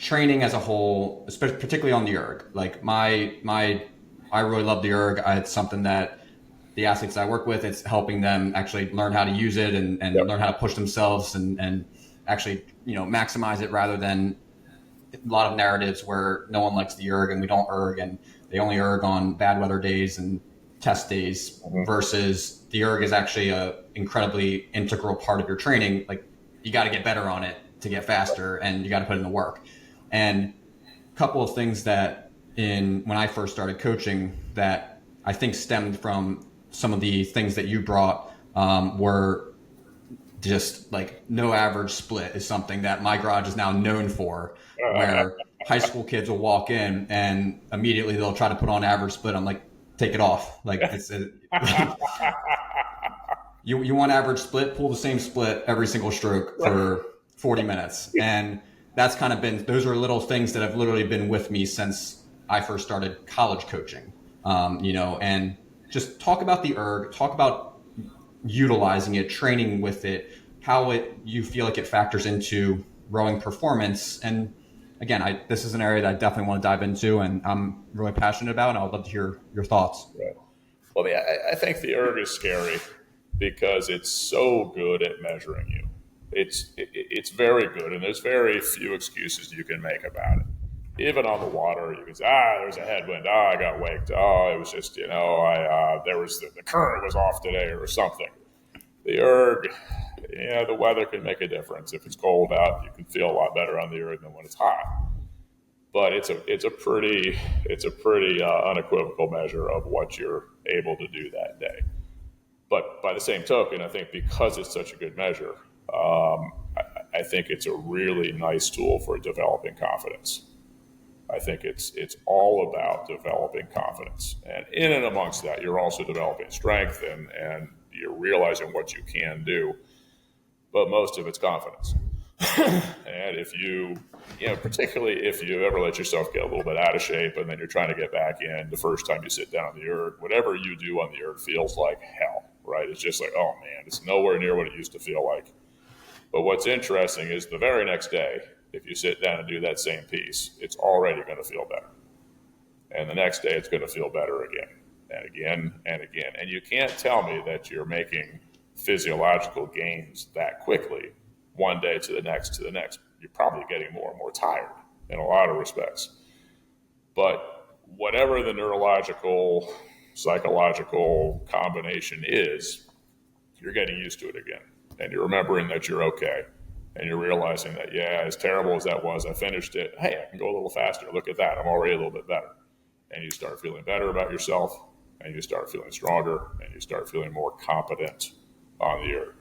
training as a whole, especially particularly on the erg. Like I really love the erg. It's something that the athletes I work with, it's helping them actually learn how to use it and Yep. learn how to push themselves and actually, maximize it rather than a lot of narratives where no one likes the erg and we don't erg and they only erg on bad weather days and test days versus the erg is actually a incredibly integral part of your training. Like you got to get better on it to get faster and you got to put in the work. And a couple of things that when I first started coaching that I think stemmed from some of the things that you brought were just like no average split is something that my garage is now known for, where high school kids will walk in and immediately they'll try to put on average split. I'm like, take it off. Like you want average split, pull the same split every single stroke for 40 minutes. And that's kind of those are little things that have literally been with me since I first started college coaching, and just talk about the erg, talk about utilizing it, training with it, how you feel like it factors into rowing performance. And again, this is an area that I definitely want to dive into and I'm really passionate about, and I would love to hear your thoughts. Right. Well, I think the erg is scary because it's so good at measuring you. It's very good, and there's very few excuses you can make about it. Even on the water, you can say, there's a headwind. I got waked. It was just, there was the current was off today or something. The erg, the weather can make a difference. If it's cold out, you can feel a lot better on the erg than when it's hot. But it's a pretty unequivocal measure of what you're able to do that day. But by the same token, I think because it's such a good measure, I think it's a really nice tool for developing confidence. I think it's all about developing confidence. And in and amongst that, you're also developing strength and you're realizing what you can do. But most of it's confidence. And if particularly if you ever let yourself get a little bit out of shape and then you're trying to get back in the first time you sit down on the erg, whatever you do on the erg feels like hell, right? It's just like, oh man, it's nowhere near what it used to feel like. But what's interesting is the very next day, if you sit down and do that same piece, it's already going to feel better. And the next day, it's going to feel better again and again and again. And you can't tell me that you're making physiological gains that quickly, one day to the next to the next. You're probably getting more and more tired in a lot of respects. But whatever the neurological, psychological combination is, you're getting used to it again. And you're remembering that you're okay. And you're realizing that, as terrible as that was, I finished it. Hey, I can go a little faster. Look at that. I'm already a little bit better. And you start feeling better about yourself, and you start feeling stronger, and you start feeling more competent on the erg.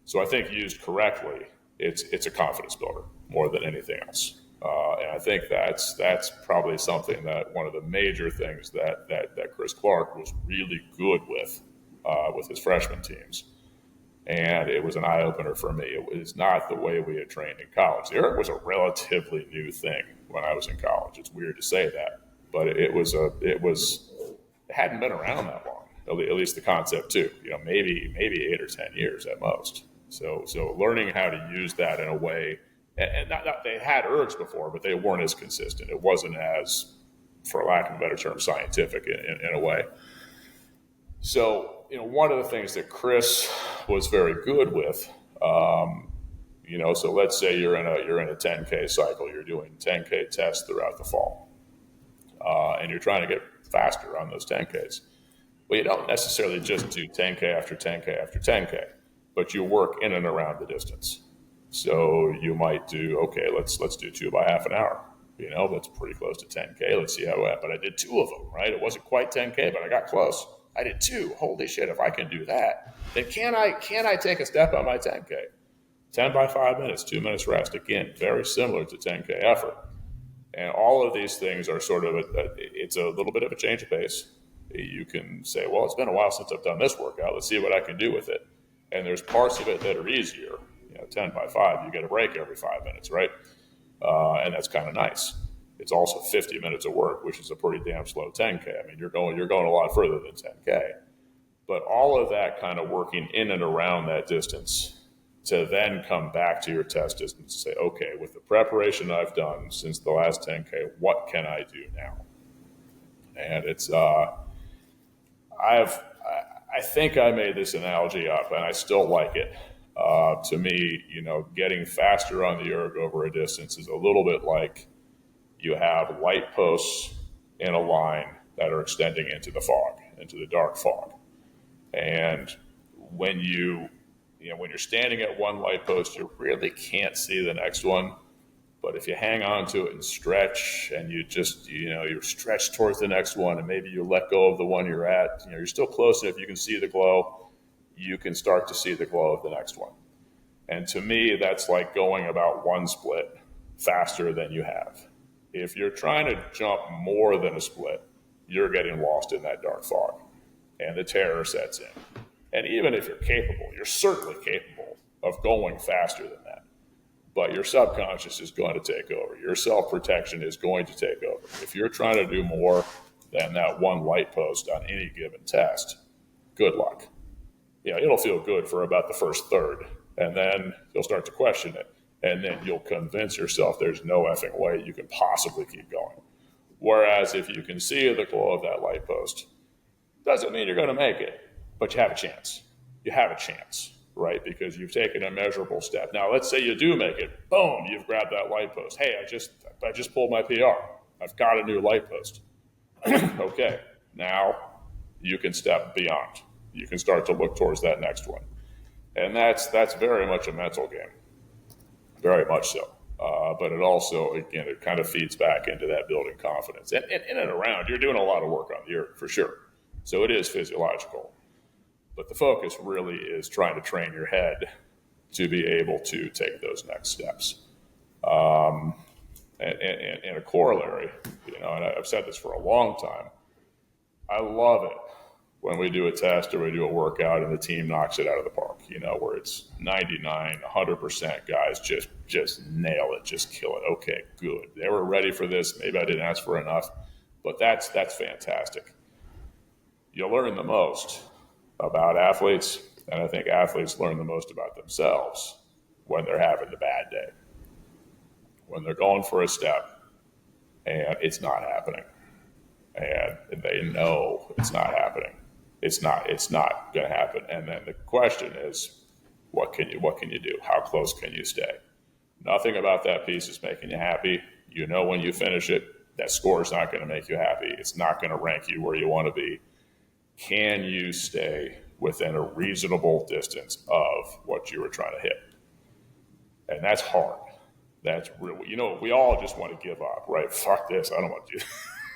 So I think used correctly, it's a confidence builder more than anything else. And I think that's probably something that one of the major things that Chris Clark was really good with his freshman teams. And it was an eye-opener for me. It was not the way we had trained in college. The erg was a relatively new thing when I was in college. It's weird to say that, but it hadn't been around that long. At least the concept too. Maybe 8 or 10 years at most. So learning how to use that in a way, and not they had ergs before, but they weren't as consistent. It wasn't as, for lack of a better term, scientific in a way. So, one of the things that Chris was very good with, so let's say you're in a 10K cycle, you're doing 10K tests throughout the fall, and you're trying to get faster on those 10Ks. Well, you don't necessarily just do 10K after 10K after 10K, but you work in and around the distance. So you might do, okay, let's do 2 by half an hour. That's pretty close to 10K. Let's see how it went. But I did 2 of them, right? It wasn't quite 10K, but I got close. I did 2. Holy shit, if I can do that, then can I take a step on my 10K? 10 by 5 minutes, 2 minutes rest. Again, very similar to 10K effort. And all of these things are sort of, it's a little bit of a change of pace. You can say, well, it's been a while since I've done this workout. Let's see what I can do with it. And there's parts of it that are easier. 10 by 5, you get a break every 5 minutes, right? And that's kind of nice. It's also 50 minutes of work, which is a pretty damn slow 10K. I mean, you're going a lot further than 10K. But all of that kind of working in and around that distance to then come back to your test distance and say, okay, with the preparation I've done since the last 10K, what can I do now? And it's, I think I made this analogy up, and I still like it. To me, getting faster on the erg over a distance is a little bit like you have light posts in a line that are extending into the fog, into the dark fog. And when when you're standing at one light post, you really can't see the next one. But if you hang on to it and stretch, and you just, you're stretched towards the next one, and maybe you let go of the one you're at, you're still close enough, you can see the glow, you can start to see the glow of the next one. And to me, that's like going about one split faster than you have. If you're trying to jump more than a split, you're getting lost in that dark fog, and the terror sets in. And even if you're capable, you're certainly capable of going faster than that. But your subconscious is going to take over. Your self-protection is going to take over. If you're trying to do more than that one light post on any given test, good luck. It'll feel good for about the first third, and then you'll start to question it. And then you'll convince yourself there's no effing way you can possibly keep going. Whereas if you can see the glow of that light post, doesn't mean you're going to make it, but you have a chance. You have a chance, right? Because you've taken a measurable step. Now, let's say you do make it. Boom, you've grabbed that light post. Hey, I just pulled my PR. I've got a new light post. Okay, now you can step beyond. You can start to look towards that next one. And that's very much a mental game. Very much so. But it also, again, it kind of feeds back into that building confidence. And in and around, you're doing a lot of work on the erg, for sure. So it is physiological. But the focus really is trying to train your head to be able to take those next steps. And a corollary, and I've said this for a long time, I love it when we do a test or we do a workout and the team knocks it out of the park, where it's 99, 100% guys just nail it, just kill it. Okay, good. They were ready for this. Maybe I didn't ask for enough, but that's fantastic. You learn the most about athletes, and I think athletes learn the most about themselves when they're having the bad day, when they're going for a step and it's not happening, and they know it's not happening. It's not going to happen. And then the question is, what can you do? How close can you stay? Nothing about that piece is making you happy. When you finish it, that score is not going to make you happy. It's not going to rank you where you want to be. Can you stay within a reasonable distance of what you were trying to hit? And that's hard. That's really, we all just want to give up, right? Fuck this. I don't want to do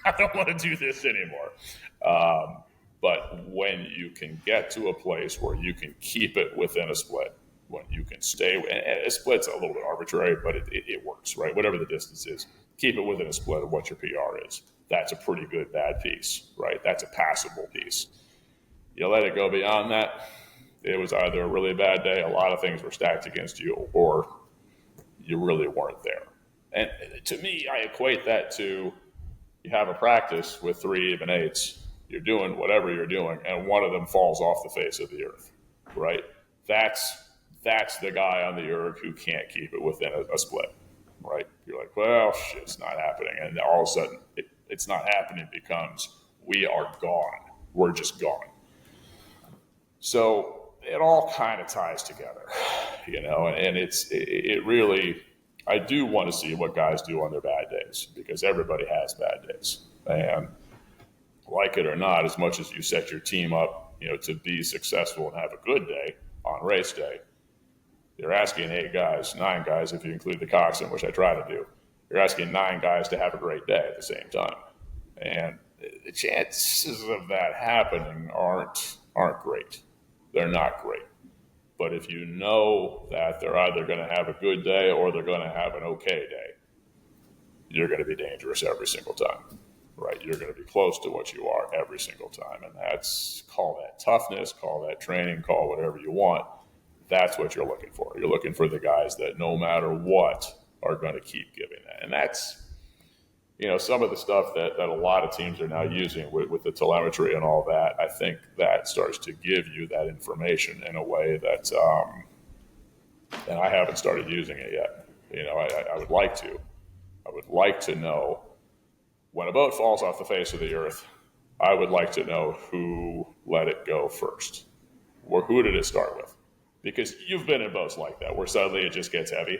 I don't want to do this anymore. But when you can get to a place where you can keep it within a split, when you can stay, and a split's a little bit arbitrary, but it works, right? Whatever the distance is, keep it within a split of what your PR is. That's a pretty good bad piece, right? That's a passable piece. You let it go beyond that, it was either a really bad day, a lot of things were stacked against you, or you really weren't there. And to me, I equate that to, you have a practice with 3 even 8s, you're doing whatever you're doing, and one of them falls off the face of the earth, right? That's the guy on the erg who can't keep it within a split, right? You're like, well, shit, it's not happening. And all of a sudden, it's not happening becomes, we are gone. We're just gone. So it all kind of ties together, and it really, I do want to see what guys do on their bad days, because everybody has bad days. And like it or not, as much as you set your team up, to be successful and have a good day on race day, you're asking 8 guys, 9 guys, if you include the coxswain, which I try to do. You're asking 9 guys to have a great day at the same time. And the chances of that happening aren't great. They're not great. But if you know that they're either going to have a good day or they're going to have an okay day, you're going to be dangerous every single time, right? You're going to be close to what you are every single time. And call that toughness, call that training, call whatever you want. That's what you're looking for. You're looking for the guys that no matter what are going to keep giving that. And that's, some of the stuff that a lot of teams are now using with the telemetry and all that. I think that starts to give you that information in a way that and I haven't started using it yet. I would like to. I would like to know when a boat falls off the face of the earth. I would like to know who let it go first, or who did it start with, because you've been in boats like that where suddenly it just gets heavy.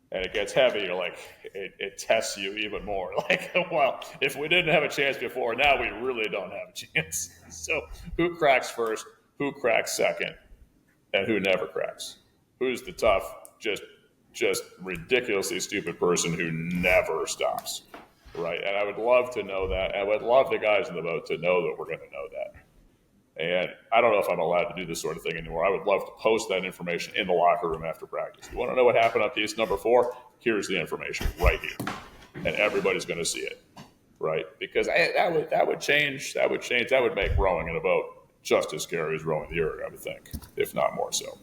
And it gets heavy, you're like, it tests you even more. Like, well, if we didn't have a chance before, now we really don't have a chance. So who cracks first, who cracks second, and who never cracks? Who's the tough, just ridiculously stupid person who never stops, right? And I would love to know that. I would love the guys in the boat to know that we're going to know that. And I don't know if I'm allowed to do this sort of thing anymore. I would love to post that information in the locker room after practice. You want to know what happened up piece number 4? Here's the information right here, and everybody's going to see it, right? Because that would change. That would make rowing in a boat just as scary as rowing the Erg, I would think, if not more so.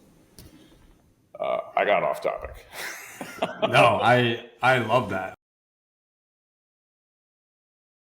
I got off topic. No, I love that.